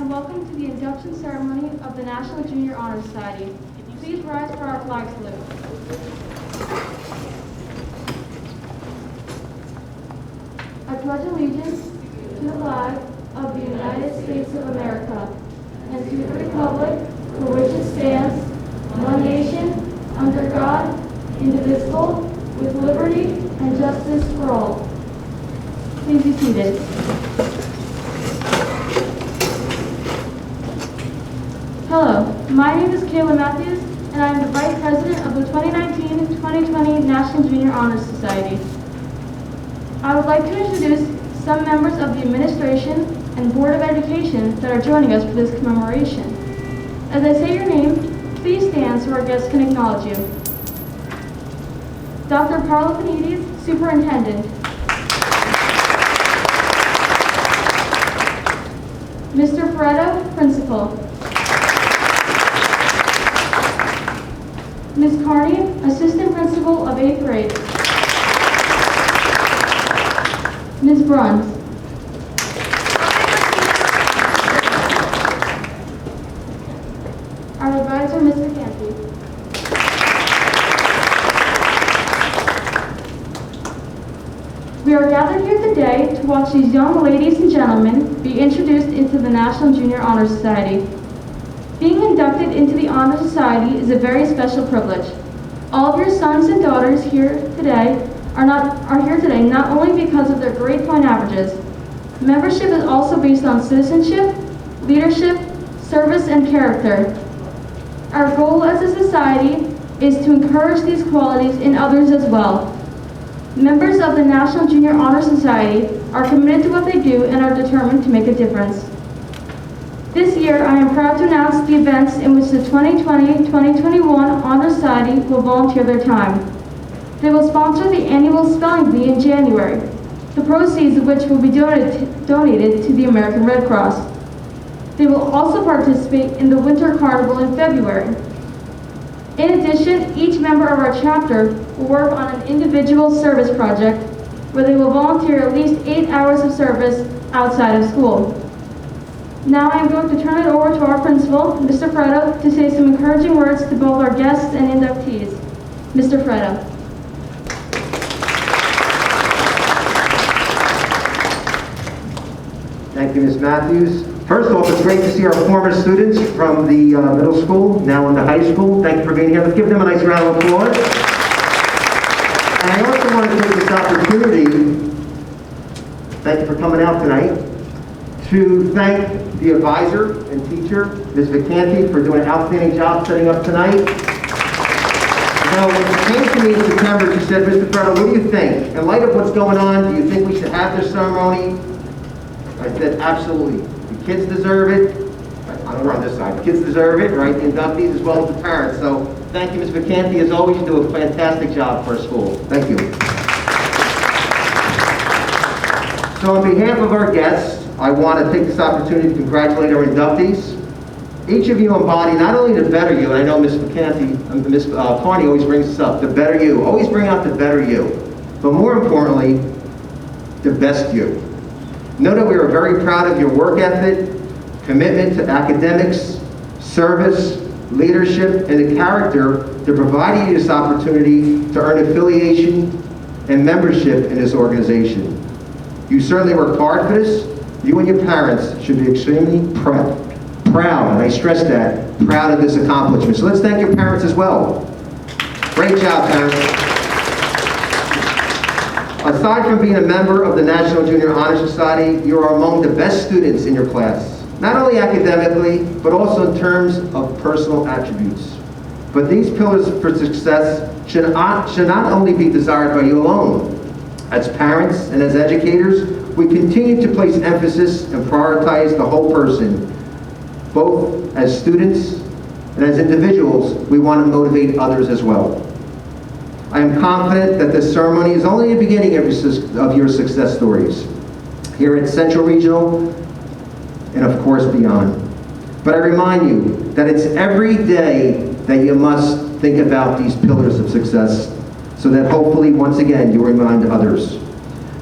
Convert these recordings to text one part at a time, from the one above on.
and welcome to the Induction Ceremony of the National Junior Honor Society. Please rise for our flag salute. I pledge allegiance to the flag of the United States of America and to the republic for which it stands, one nation, under God, indivisible, with liberty and justice for all. Please be seated. Hello, my name is Kayla Matthews, and I am the Vice President of the 2019-2020 National Junior Honor Society. I would like to introduce some members of the administration and Board of Education that are joining us for this commemoration. As I say your name, please stand so our guests can acknowledge you. Dr. Parlopanides, Superintendent. Mr. Ferretto, Principal. Ms. Carney, Assistant Principal of 8th grade. Ms. Bruns. Our advisor, Ms. McCanty. We are gathered here today to watch these young ladies and gentlemen be introduced into the National Junior Honor Society. Being inducted into the Honor Society is a very special privilege. All of your sons and daughters here today are here today not only because of their grade point averages. Membership is also based on citizenship, leadership, service, and character. Our goal as a society is to encourage these qualities in others as well. Members of the National Junior Honor Society are committed to what they do and are determined to make a difference. This year, I am proud to announce the events in which the 2020-2021 Honor Society will volunteer their time. They will sponsor the annual spelling bee in January, the proceeds of which will be donated to the American Red Cross. They will also participate in the Winter Carnival in February. In addition, each member of our chapter will work on an individual service project where they will volunteer at least 8 hours of service outside of school. Now I am going to turn it over to our principal, Mr. Ferretto, to say some encouraging words to both our guests and inductees. Mr. Ferretto. Thank you, Ms. Matthews. First off, it's great to see our former students from the middle school, now in the high school. Thank you for being here. Let's give them a nice round of applause. And I also want to take this opportunity, thank you for coming out tonight, to thank the advisor and teacher, Ms. McCanty, for doing an outstanding job setting up tonight. You know, when she came to me in September, she said, Mr. Ferretto, what do you think? In light of what's going on, do you think we should have this ceremony? I said, absolutely. The kids deserve it. We're on this side. The kids deserve it, right? The inductees as well as the parents. So thank you, Ms. McCanty. As always, you do a fantastic job for our school. Thank you. So on behalf of our guests, I want to take this opportunity to congratulate our inductees. Each of you embody not only the better you, and I know Ms. McCanty, Ms. Carney always brings this up, the better you. Always bring out the better you. But more importantly, the best you. Know that we are very proud of your work ethic, commitment to academics, service, leadership, and the character that provided you this opportunity to earn affiliation and membership in this organization. You certainly worked hard for this. You and your parents should be extremely proud, and I stress that, proud of this accomplishment. So let's thank your parents as well. Great job, parents. Aside from being a member of the National Junior Honor Society, you are among the best students in your class, not only academically, but also in terms of personal attributes. But these pillars for success should not only be desired by you alone. As parents and as educators, we continue to place emphasis and prioritize the whole person. Both as students and as individuals, we want to motivate others as well. I am confident that this ceremony is only the beginning of your success stories here at Central Regional and of course beyond. But I remind you that it's every day that you must think about these pillars of success so that hopefully once again you remind others.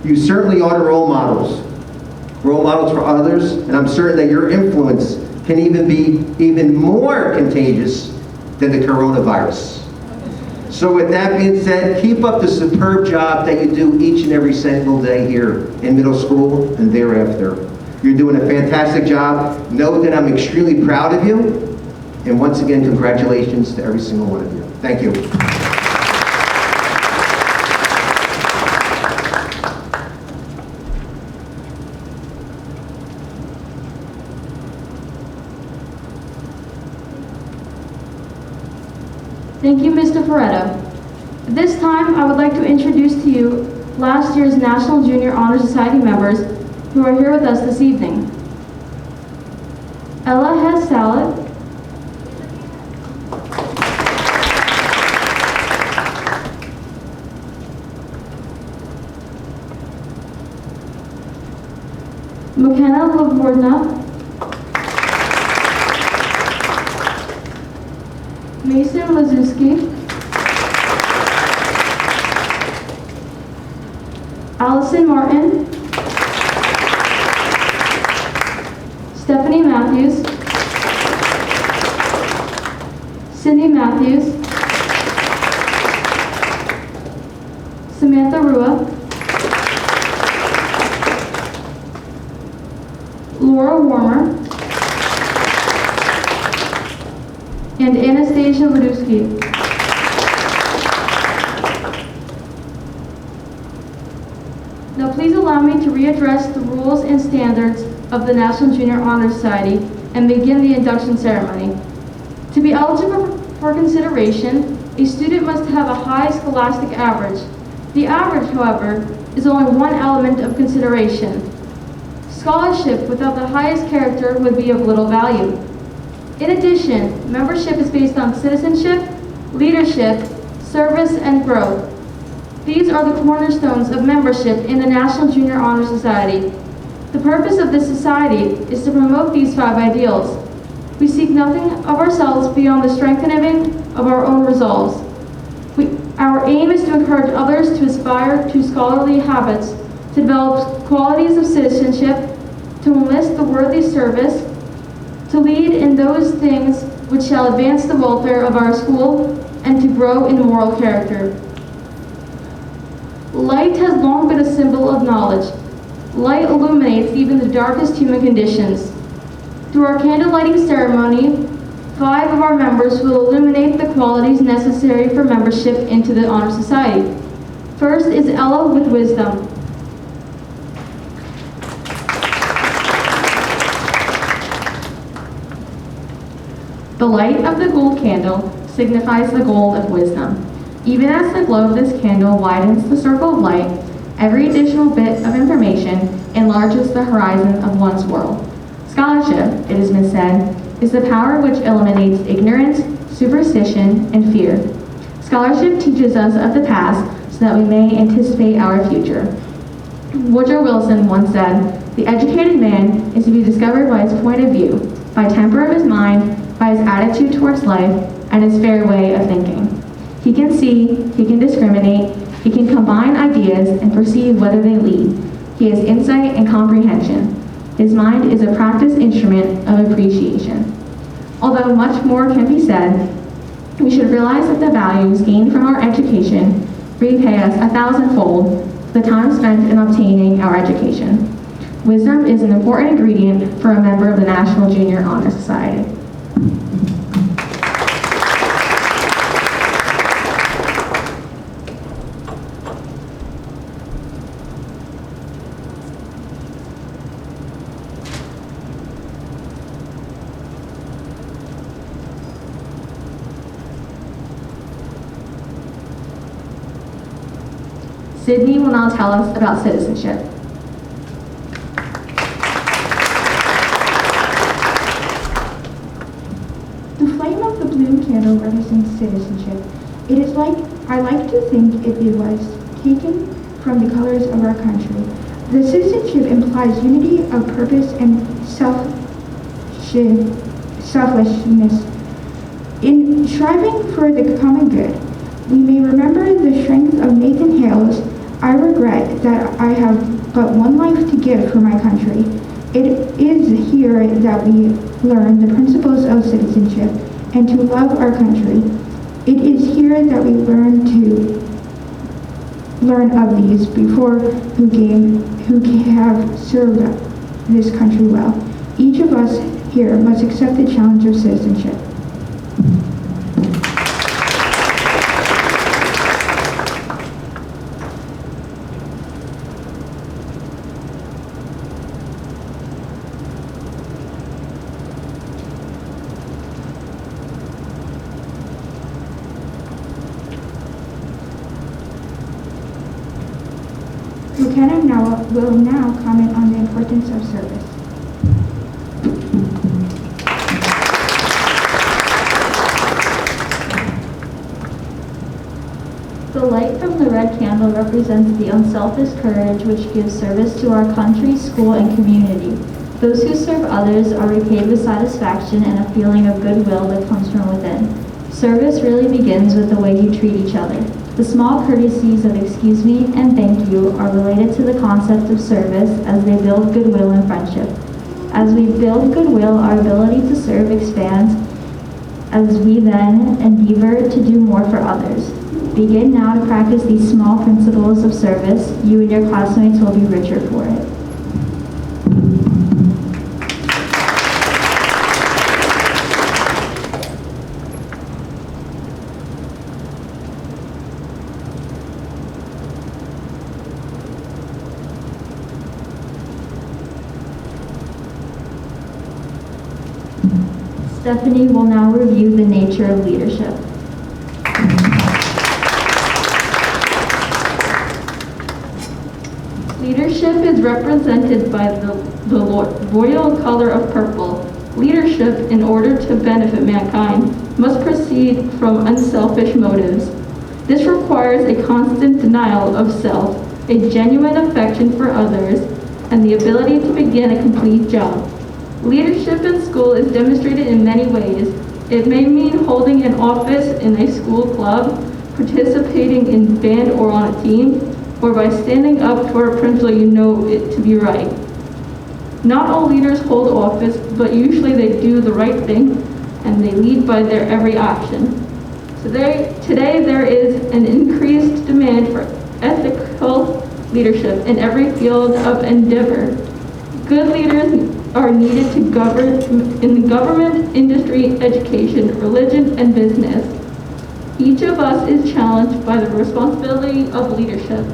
You certainly are the role models. role models for others, and I'm certain that your influence can even be even more contagious than the coronavirus. So with that being said, keep up the superb job that you do each and every single day here in middle school and thereafter. You're doing a fantastic job. Know that I'm extremely proud of you. And once again, congratulations to every single one of you. Thank you. Thank you, Mr. Ferretto. At this time, I would like to introduce to you last year's National Junior Honor Society members who are here with us this evening. Ella has salad. McKenna Lavorna. Mason Lazuski. Allison Martin. Stephanie Matthews. Cindy Matthews. Samantha Rua. Laura Warmer. And Anastasia Wadowski. Now please allow me to readdress the rules and standards of the National Junior Honor Society and begin the induction ceremony. To be eligible for consideration, a student must have a high scholastic average. The average, however, is only one element of consideration. Scholarship without the highest character would be of little value. In addition, membership is based on citizenship, leadership, service, and growth. These are the cornerstones of membership in the National Junior Honor Society. The purpose of this society is to promote these 5 ideals. We seek nothing of ourselves beyond the strengthening of our own resolves. Our aim is to encourage others to aspire to scholarly habits, to develop qualities of citizenship, to enlist the worthy service, to lead in those things which shall advance the welfare of our school, and to grow in moral character. Light has long been a symbol of knowledge. Light illuminates even the darkest human conditions. Through our candlelighting ceremony, 5 of our members will illuminate the qualities necessary for membership into the Honor Society. First is Ella with wisdom. The light of the gold candle signifies the gold of wisdom. Even as the glow of this candle widens the circle of light, every additional bit of information enlarges the horizon of one's world. Scholarship, it has been said, is the power which eliminates ignorance, superstition, and fear. Scholarship teaches us of the past so that we may anticipate our future. Woodrow Wilson once said, "The educated man is to be discovered by his point of view, by temper of his mind, by his attitude towards life, and his fair way of thinking. He can see, he can discriminate, he can combine ideas and perceive whether they lead. He has insight and comprehension. His mind is a practiced instrument of appreciation." Although much more can be said, we should realize that the values gained from our education repay us 1,000-fold for the time spent in obtaining our education. Wisdom is an important ingredient for a member of the National Junior Honor Society. Sydney will now tell us about citizenship. The flame of the blue candle represents citizenship. I like to think it was taken from the colors of our country. The citizenship implies unity of purpose and selflessness. In striving for the common good, we may remember the strength of Nathan Hale's "I regret that I have but one life to give for my country. It is here that we learn the principles of citizenship and to love our country. It is here that we learn of these before who have served this country well. Each of us here must accept the challenge of citizenship. Lieutenant will now comment on the importance of service. The light from the red candle represents the unselfish courage which gives service to our country, school, and community. Those who serve others are repaid with satisfaction and a feeling of goodwill that comes from within. Service really begins with the way you treat each other. The small courtesies of excuse me and thank you are related to the concept of service as they build goodwill and friendship. As we build goodwill, our ability to serve expands as we then endeavor to do more for others. Begin now to practice these small principles of service. You and your classmates will be richer for it. Stephanie will now review the nature of leadership. Leadership is represented by the royal color of purple. Leadership, in order to benefit mankind, must proceed from unselfish motives. This requires a constant denial of self, a genuine affection for others, and the ability to begin a complete job. Leadership in school is demonstrated in many ways. It may mean holding an office in a school club, participating in band or on a team, or by standing up for a principle you know it to be right. Not all leaders hold office, but usually they do the right thing and they lead by their every action. Today there is an increased demand for ethical leadership in every field of endeavor. Good leaders are needed to govern in the government, industry, education, religion, and business. Each of us is challenged by the responsibility of leadership.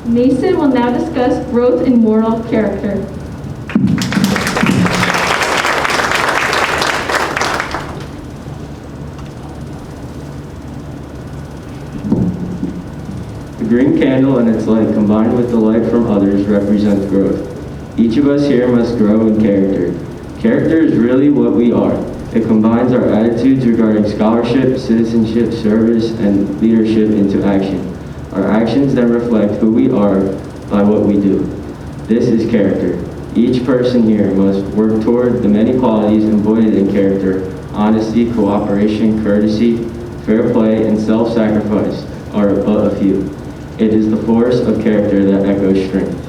Mason will now discuss growth in moral character. The green candle and its light combined with the light from others represents growth. Each of us here must grow in character. Character is really what we are. It combines our attitudes regarding scholarship, citizenship, service, and leadership into action. Our actions then reflect who we are by what we do. This is character. Each person here must work toward the many qualities embodied in character. Honesty, cooperation, courtesy, fair play, and self-sacrifice are but a few. It is the force of character that echoes strength.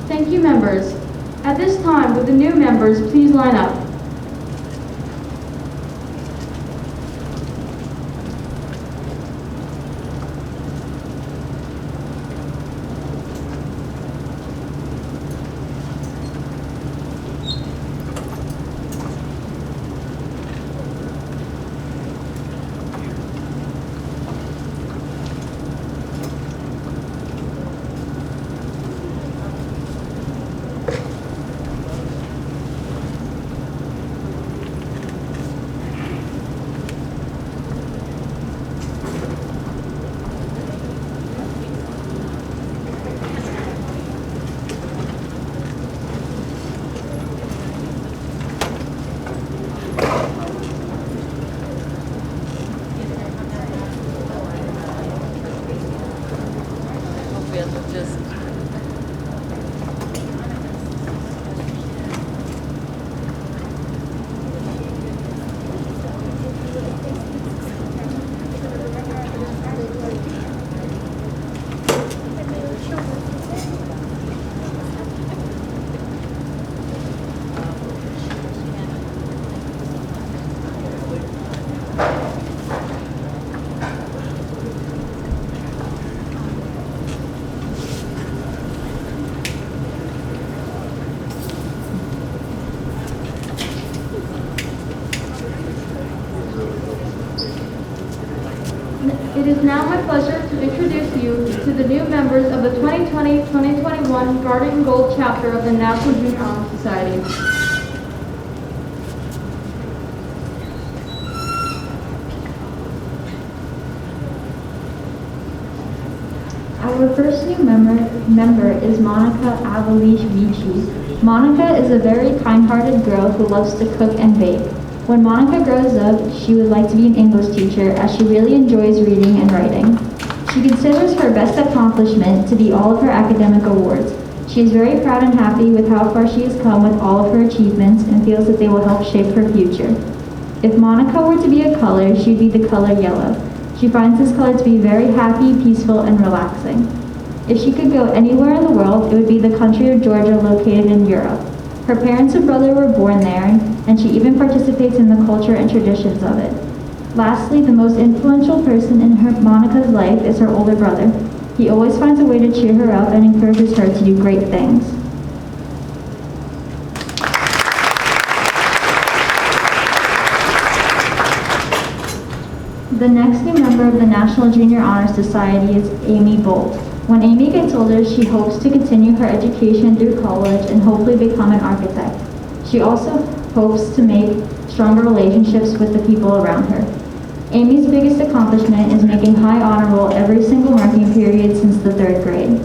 Thank you, members. At this time, would the new members please line up? It is now my pleasure to introduce you to the new members of the 2020-2021 Garden Gold chapter of the National Junior Honor Society. Our first new member is Monica Avalish Vici. Monica is a very kind-hearted girl who loves to cook and bake. When Monica grows up, she would like to be an English teacher as she really enjoys reading and writing. She considers her best accomplishment to be all of her academic awards. She is very proud and happy with how far she has come with all of her achievements and feels that they will help shape her future. If Monica were to be a color, she would be the color yellow. She finds this color to be very happy, peaceful, and relaxing. If she could go anywhere in the world, it would be the country of Georgia located in Europe. Her parents and brother were born there, and she even participates in the culture and traditions of it. Lastly, the most influential person in Monica's life is her older brother. He always finds a way to cheer her up and encourages her to do great things. The next new member of the National Junior Honor Society is Amy Bolt. When Amy gets older, she hopes to continue her education through college and hopefully become an architect. She also hopes to make stronger relationships with the people around her. Amy's biggest accomplishment is making high honor roll every single marking period since the 3rd grade.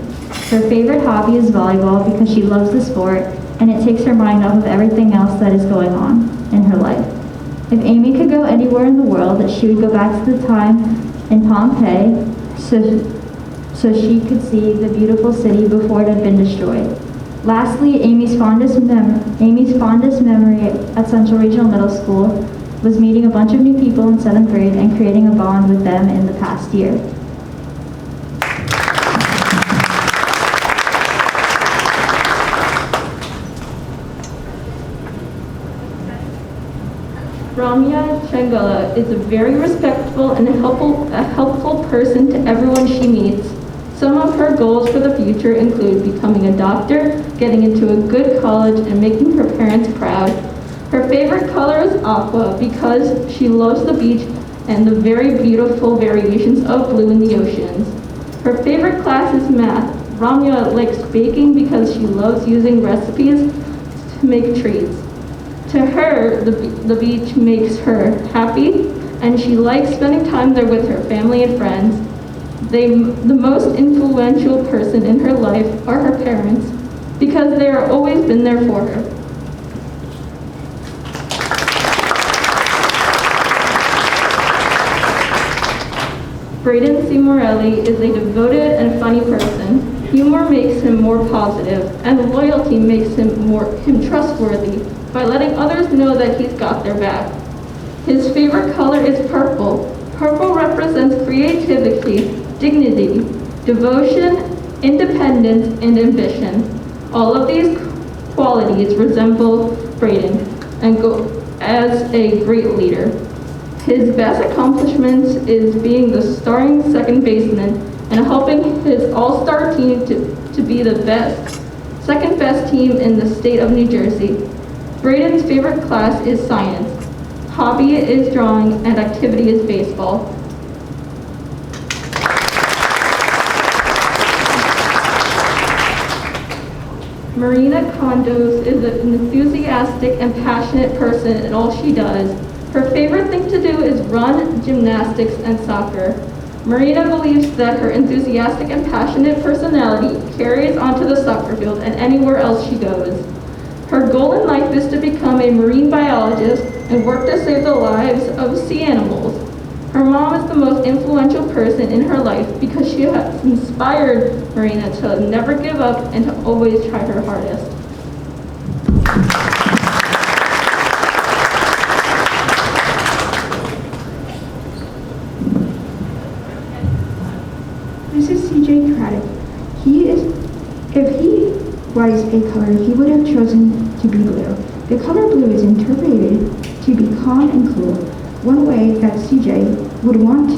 Her favorite hobby is volleyball because she loves the sport and it takes her mind off of everything else that is going on in her life. If Amy could go anywhere in the world, she would go back to the time in Pompeii so she could see the beautiful city before it had been destroyed. Lastly, Amy's fondest memory at Central Regional Middle School was meeting a bunch of new people in 7th grade and creating a bond with them in the past year. Ramya Chengala is a very respectful and helpful person to everyone she meets. Some of her goals for the future include becoming a doctor, getting into a good college, and making her parents proud. Her favorite color is aqua because she loves the beach and the very beautiful variations of blue in the oceans. Her favorite class is math. Ramya likes baking because she loves using recipes to make treats. To her, the beach makes her happy, and she likes spending time there with her family and friends. The most influential person in her life are her parents, because they have always been there for her. Braden C Morelli is a devoted and funny person. Humor makes him more positive, and loyalty makes him trustworthy by letting others know that he's got their back. His favorite color is purple. Purple represents creativity, dignity, devotion, independence, and ambition. All of these qualities resemble Braden and go as a great leader. His best accomplishments is being the starting second baseman and helping his all-star team to be the second best team in the state of New Jersey. Braden's favorite class is science. Hobby is drawing and activity is baseball. Marina Condos is an enthusiastic and passionate person in all she does. Her favorite thing to do is run, gymnastics, and soccer. Marina believes that her enthusiastic and passionate personality carries onto the soccer field and anywhere else she goes. Her goal in life is to become a marine biologist and work to save the lives of sea animals. Her mom is the most influential person in her life because she has inspired Marina to never give up and to always try her hardest. This is CJ Craddock. If he was a color, he would have chosen to be blue. The color blue is interpreted to be calm and cool. One way CJ would want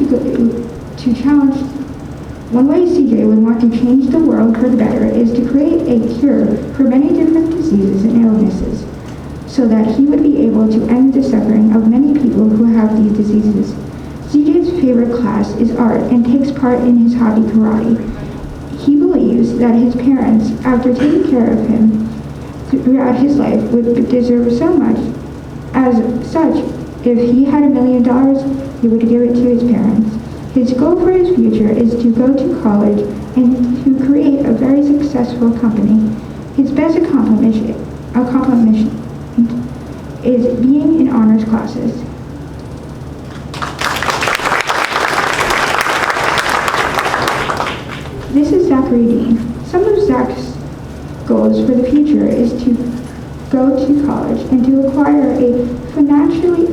to change the world for the better is to create a cure for many different diseases and illnesses, so that he would be able to end the suffering of many people who have these diseases. CJ's favorite class is art and takes part in his hobby karate. He believes that his parents, after taking care of him throughout his life, would deserve so much. As such, if he had $1 million, he would give it to his parents. His goal for his future is to go to college and to create a very successful company. His best accomplishment is being in honors classes. This is Zachary Dean. Some of Zach's goals for the future is to go to college and to acquire a financially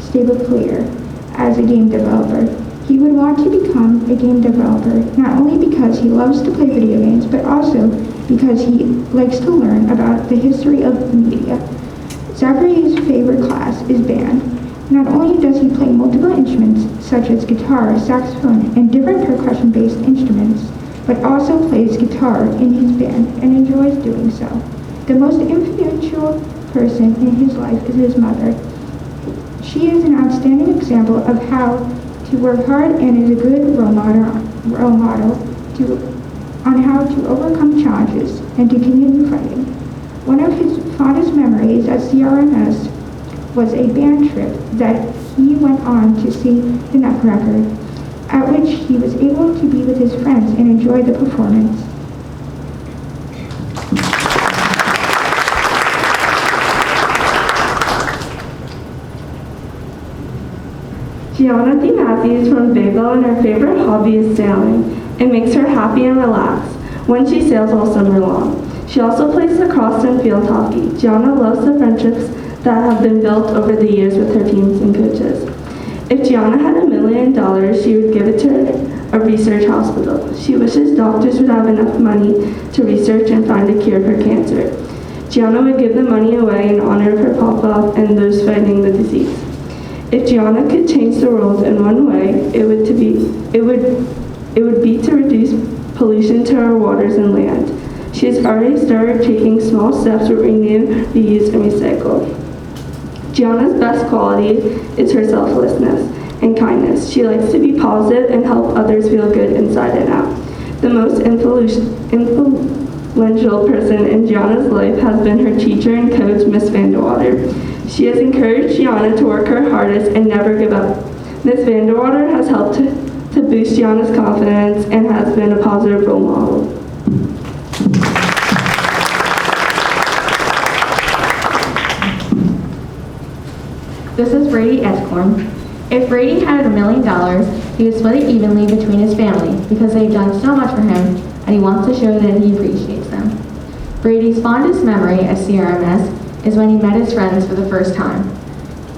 stable career as a game developer. He would want to become a game developer not only because he loves to play video games, but also because he likes to learn about the history of the media. Zachary's favorite class is band. Not only does he play multiple instruments such as guitar, saxophone, and different percussion-based instruments, but also plays guitar in his band and enjoys doing so. The most influential person in his life is his mother. She is an outstanding example of how to work hard and is a good role model on how to overcome challenges and to continue fighting. One of his fondest memories at CRMS was a band trip that he went on to see the Nutcracker, at which he was able to be with his friends and enjoy the performance. Gianna D Matthews from Bayville, and her favorite hobby is sailing. It makes her happy and relaxed when she sails all summer long. She also plays lacrosse and field hockey. Gianna loves the friendships that have been built over the years with her teams and coaches. If Gianna had $1 million, she would give it to a research hospital. She wishes doctors would have enough money to research and find a cure for cancer. Gianna would give the money away in honor of her papa and those fighting the disease. If Gianna could change the world in one way, it would be to reduce pollution to our waters and land. She has already started taking small steps to renew, reuse, and recycle. Gianna's best quality is her selflessness and kindness. She likes to be positive and help others feel good inside and out. The most influential person in Gianna's life has been her teacher and coach, Miss Vanderwater. She has encouraged Gianna to work her hardest and never give up. Miss Vanderwater has helped to boost Gianna's confidence and has been a positive role model. This is Brady Escorm. If Brady had $1 million, he would split it evenly between his family because they've done so much for him and he wants to show that he appreciates them. Brady's fondest memory at CRMS is when he met his friends for the first time.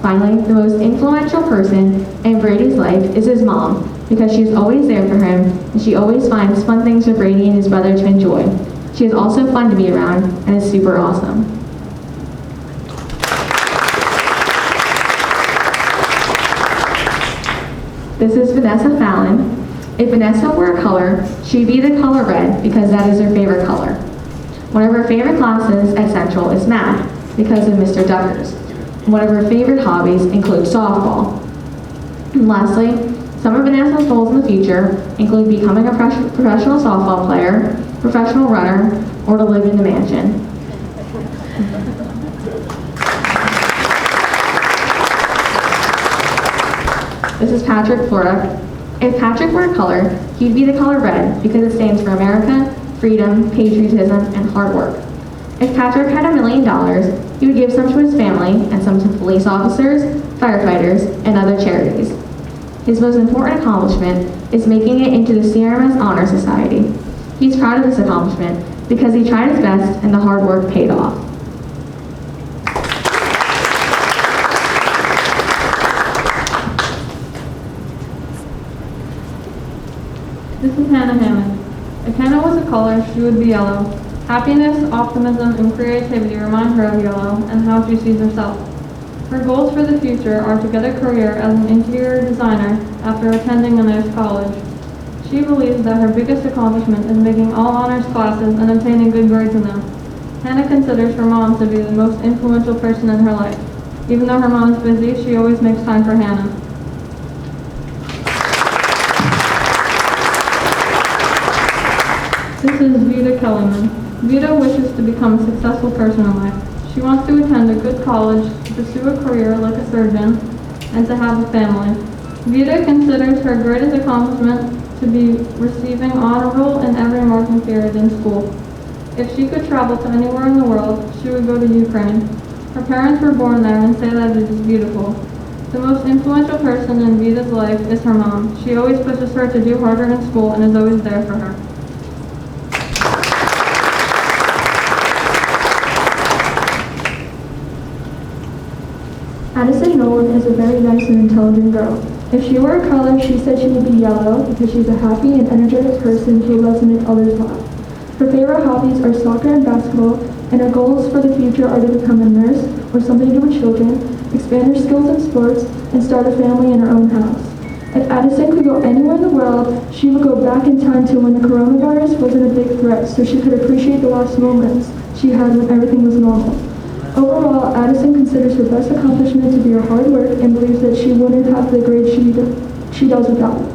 Finally, the most influential person in Brady's life is his mom because she is always there for him and she always finds fun things for Brady and his brother to enjoy. She is also fun to be around and is super awesome. This is Vanessa Fallon. If Vanessa were a color, she'd be the color red because that is her favorite color. One of her favorite classes at Central is math because of Mr. Duckers. One of her favorite hobbies includes softball. And lastly, some of Vanessa's goals in the future include becoming a professional softball player, professional runner, or to live in the mansion. This is Patrick, Flora. If Patrick were a color, he'd be the color red because it stands for America, freedom, patriotism, and hard work. If Patrick had $1 million, he would give some to his family and some to police officers, firefighters, and other charities. His most important accomplishment is making it into the CRMS Honor Society. He's proud of this accomplishment because he tried his best and the hard work paid off. This is Hannah Hammond. If Hannah was a color, she would be yellow. Happiness, optimism, and creativity remind her of yellow and how she sees herself. Her goals for the future are to get a career as an interior designer after attending a nice college. She believes that her biggest accomplishment is making all honors classes and obtaining good grades in them. Hannah considers her mom to be the most influential person in her life. Even though her mom is busy, she always makes time for Hannah. This is Vita Kelly. Vita wishes to become a successful person in life. She wants to attend a good college, to pursue a career like a surgeon, and to have a family. Vita considers her greatest accomplishment to be receiving honor roll in every marking period in school. If she could travel to anywhere in the world, she would go to Ukraine. Her parents were born there and say that it is beautiful. The most influential person in Vita's life is her mom. She always pushes her to do harder in school and is always there for her. Addison Nolan is a very nice and intelligent girl. If she were a color, she said she would be yellow because she's a happy and energetic person who loves to make others laugh. Her favorite hobbies are soccer and basketball, and her goals for the future are to become a nurse or something to do with children, expand her skills in sports, and start a family in her own house. If Addison could go anywhere in the world, she would go back in time to when the coronavirus wasn't a big threat, so she could appreciate the last moments she had when everything was normal. Overall, Addison considers her best accomplishment to be her hard work and believes that she wouldn't have the grades she does without it.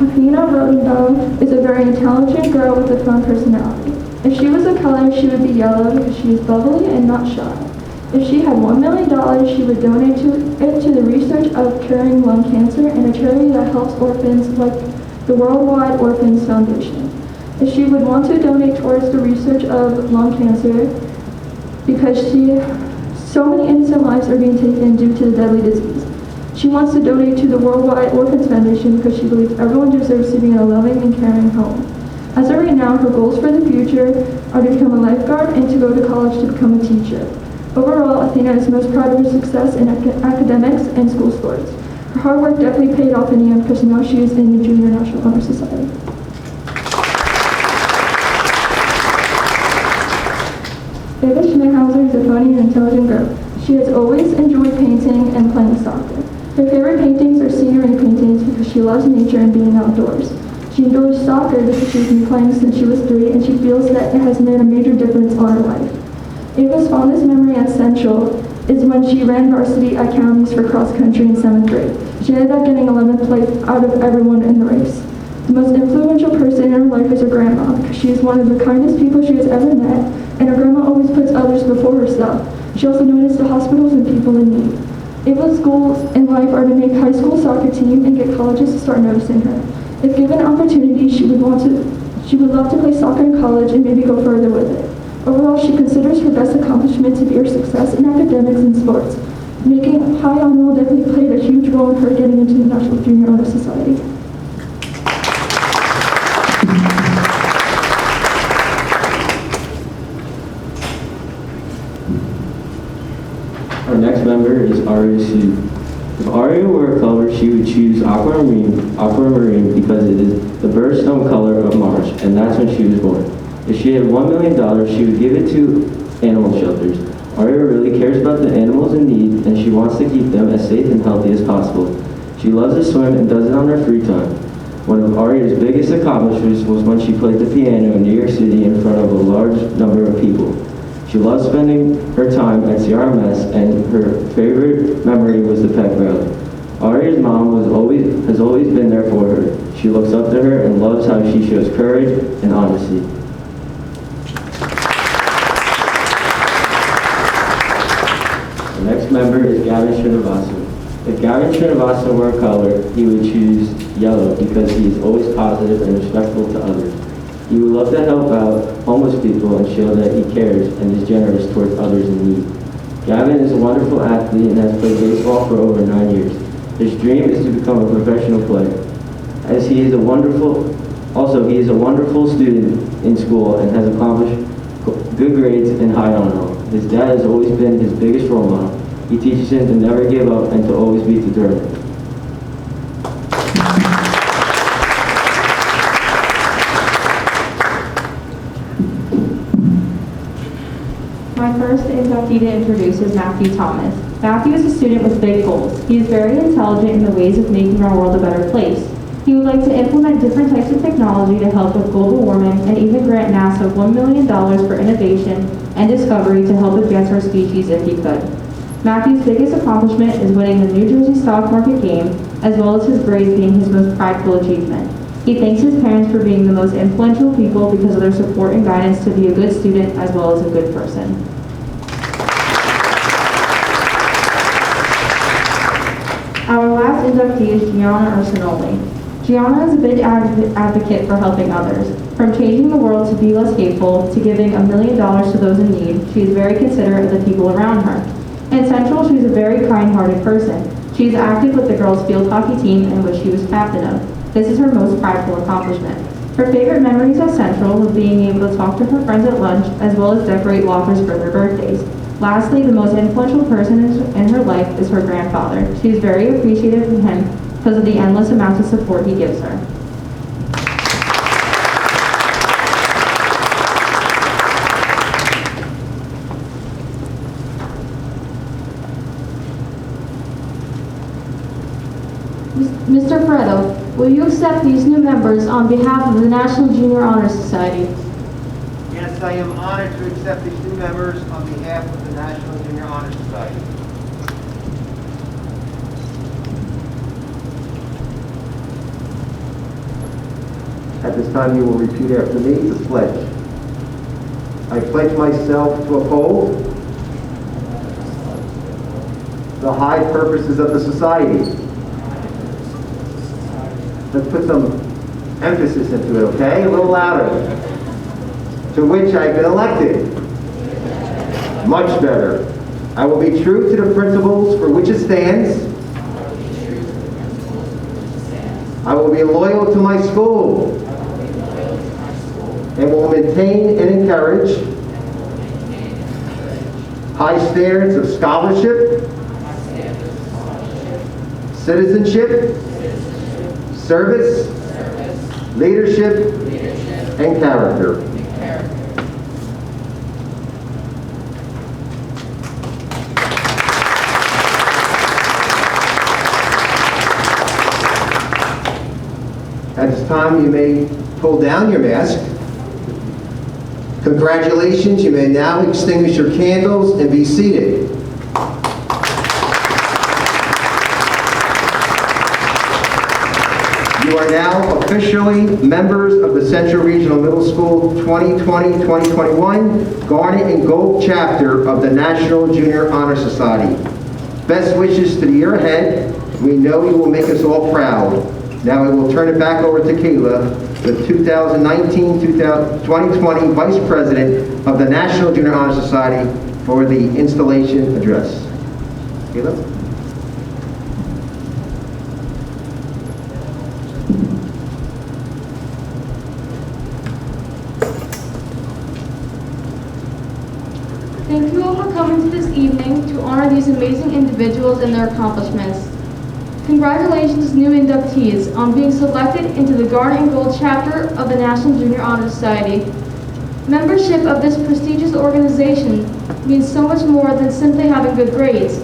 Athena Rodenbaum is a very intelligent girl with a fun personality. If she was a color, she would be yellow because she is bubbly and not shy. If she had $1 million, she would donate it to the research of curing lung cancer and a charity that helps orphans like the Worldwide Orphans Foundation. If she would want to donate towards the research of lung cancer because so many innocent lives are being taken due to the deadly disease. She wants to donate to the Worldwide Orphans Foundation because she believes everyone deserves to be in a loving and caring home. As of right now, her goals for the future are to become a lifeguard and to go to college to become a teacher. Overall, Athena is most proud of her success in academics and school sports. Her hard work definitely paid off in the end because now she is in the Junior National Honor Society. Vita Schmidhauser is a funny and intelligent girl. She has always enjoyed painting and playing soccer. Her favorite paintings are scenery paintings because she loves nature and being outdoors. She enjoys soccer because she's been playing since she was 3 and she feels that it has made a major difference on her life. Ava's fondest memory at Central is when she ran varsity at counties for cross country in 7th grade. She ended up getting 11th place out of everyone in the race. The most influential person in her life is her grandma because she is one of the kindest people she has ever met, and her grandma always puts others before herself. She also donates to hospitals and people in need. Ava's goals in life are to make high school soccer team and get colleges to start noticing her. If given opportunity, she would love to play soccer in college and maybe go further with it. Overall, she considers her best accomplishment to be her success in academics and sports. Making high honor roll definitely played a huge role in her getting into the National Junior Honor Society. Our next member is Aria Sue. If Aria were a color, she would choose aquamarine because it is the birthstone color of March, and that's when she was born. If she had $1 million, she would give it to animal shelters. Aria really cares about the animals in need, and she wants to keep them as safe and healthy as possible. She loves to swim and does it on her free time. One of Aria's biggest accomplishments was when she played the piano in New York City in front of a large number of people. She loves spending her time at CRMS, and her favorite memory was the pep rally. Aria's mom has always been there for her. She looks up to her and loves how she shows courage and honesty. The next member is Gavin Srinivasan. If Gavin Srinivasan were a color, he would choose yellow because he is always positive and respectful to others. He would love to help out homeless people and show that he cares and is generous towards others in need. Gavin is a wonderful athlete and has played baseball for over 9 years. His dream is to become a professional player. As he is a wonderful student in school and has accomplished good grades and high honor roll. His dad has always been his biggest role model. He teaches him to never give up and to always be determined. My first inductee to introduce is Matthew Thomas. Matthew is a student with big goals. He is very intelligent in the ways of making our world a better place. He would like to implement different types of technology to help with global warming and even grant NASA $1 million for innovation and discovery to help advance our species if he could. Matthew's biggest accomplishment is winning the New Jersey stock market game. as well as his grades being his most prideful achievement. He thanks his parents for being the most influential people because of their support and guidance to be a good student as well as a good person. Our last inductee is Gianna D Matthew. Gianna is a big advocate for helping others. From changing the world to be less hateful, to giving $1 million to those in need, she is very considerate of the people around her. In Central, she is a very kind-hearted person. She is active with the girls' field hockey team in which she was captain of. This is her most prideful accomplishment. Her favorite memories at Central were being able to talk to her friends at lunch, as well as decorate lockers for their birthdays. Lastly, the most influential person in her life is her grandfather. She is very appreciative of him because of the endless amounts of support he gives her. Mr. Fredo, will you accept these new members on behalf of the National Junior Honor Society? Yes, I am honored to accept these new members on behalf of the National Junior Honor Society. At this time, you will repeat after me the pledge. I pledge myself to uphold the high purposes of the society. Let's put some emphasis into it, okay? A little louder. To which I've been elected. Much better. I will be true to the principles for which it stands. I will be loyal to my school. And will maintain and encourage high standards of scholarship, citizenship, service, leadership, and character. At this time, you may pull down your mask. Congratulations, you may now extinguish your candles and be seated. You are now officially members of the Central Regional Middle School 2020-2021 Garnet and Gold Chapter of the National Junior Honor Society. Best wishes to the year ahead. We know you will make us all proud. Now I will turn it back over to Kayla, the 2019-2020 Vice President of the National Junior Honor Society, for the installation address. Kayla? Thank you all for coming to this evening to honor these amazing individuals and their accomplishments. Congratulations, new inductees, on being selected into the Garnet and Gold Chapter of the National Junior Honor Society. Membership of this prestigious organization means so much more than simply having good grades.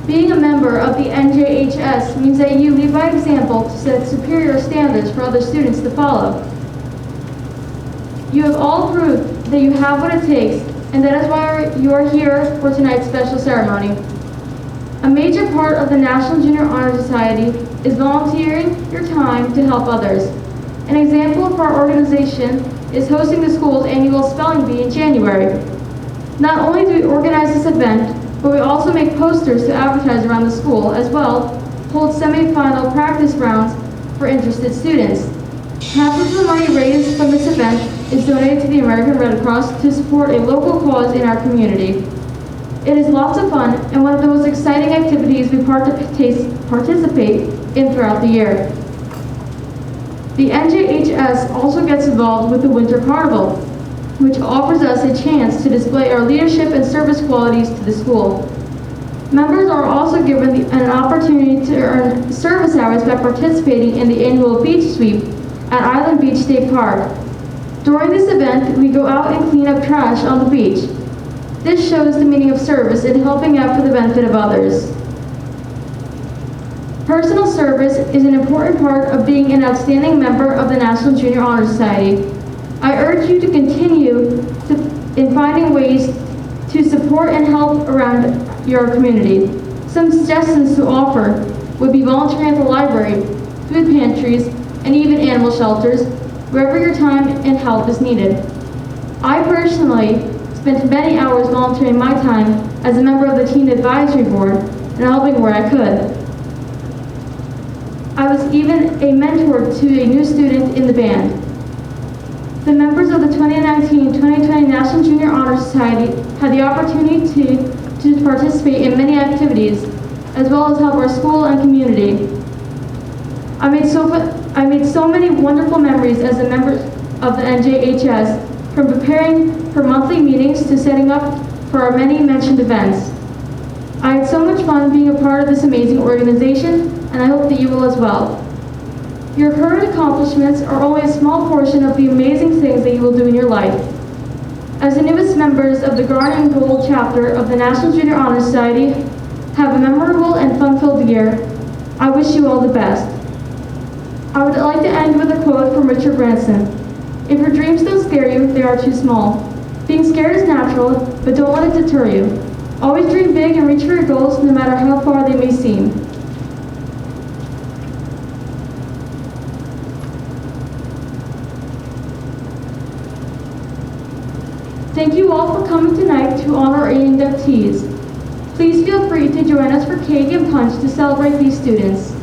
Being a member of the NJHS means that you lead by example to set superior standards for other students to follow. You have all proved that you have what it takes, and that is why you are here for tonight's special ceremony. A major part of the National Junior Honor Society is volunteering your time to help others. An example of our organization is hosting the school's annual spelling bee in January. Not only do we organize this event, but we also make posters to advertise around the school, as well hold semi-final practice rounds for interested students. Half of the money raised from this event is donated to the American Red Cross to support a local cause in our community. It is lots of fun and one of the most exciting activities we participate in throughout the year. The NJHS also gets involved with the Winter Carnival, which offers us a chance to display our leadership and service qualities to the school. Members are also given an opportunity to earn service hours by participating in the annual beach sweep at Island Beach State Park. During this event, we go out and clean up trash on the beach. This shows the meaning of service in helping out for the benefit of others. Personal service is an important part of being an outstanding member of the National Junior Honor Society. I urge you to continue in finding ways to support and help around your community. Some suggestions to offer would be volunteering at the library, food pantries, and even animal shelters, wherever your time and help is needed. I personally spent many hours volunteering my time as a member of the Teen Advisory Board and helping where I could. I was even a mentor to a new student in the band. The members of the 2019-2020 National Junior Honor Society had the opportunity to participate in many activities, as well as help our school and community. I made so many wonderful memories as a member of the NJHS, from preparing for monthly meetings to setting up for our many mentioned events. I had so much fun being a part of this amazing organization, and I hope that you will as well. Your current accomplishments are only a small portion of the amazing things that you will do in your life. As the newest members of the Garnet and Gold chapter of the National Junior Honor Society, have a memorable and fun-filled year. I wish you all the best. I would like to end with a quote from Richard Branson. If your dreams don't scare you, they are too small. Being scared is natural, but don't let it deter you. Always dream big and reach for your goals, no matter how far they may seem. Thank you all for coming tonight to honor our inductees. Please feel free to join us for cake and punch to celebrate these students.